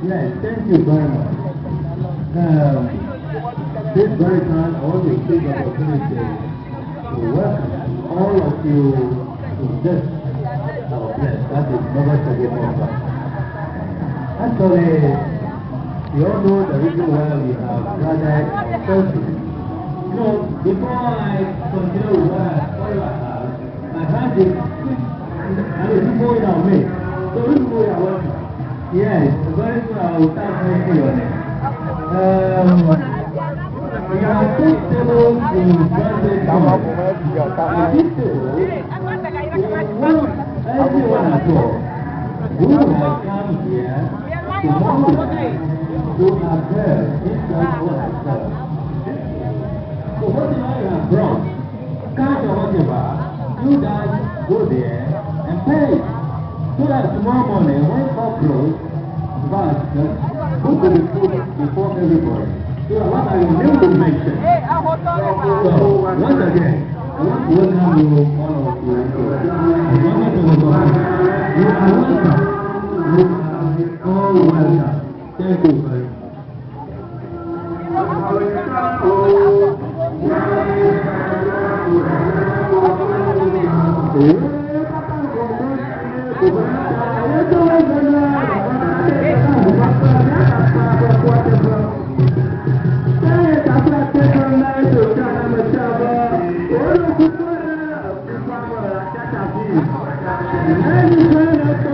Yes, thank you very much. This very time, I want to take the opportunity to welcome all of you to this our place. That is Nova State Conference. Actually, we all know the reason why we have gathered ourselves. You know, before I continue with what I have, I had this, people in our midst. So this is what I want. Yes, very soon I will start mentioning your name. We have two tables in Sunday College. These tables, everyone at all who has come here to mobilize to avail himself or herself. So whatever you have brought, cash or whatever, you guys go there and pay. So that tomorrow morning, when cock close, put the food before everybody. So what I will name to mention. So, once again, I want to welcome you, all of you. You are welcome. You are all welcome. Thank you very much. Thank you.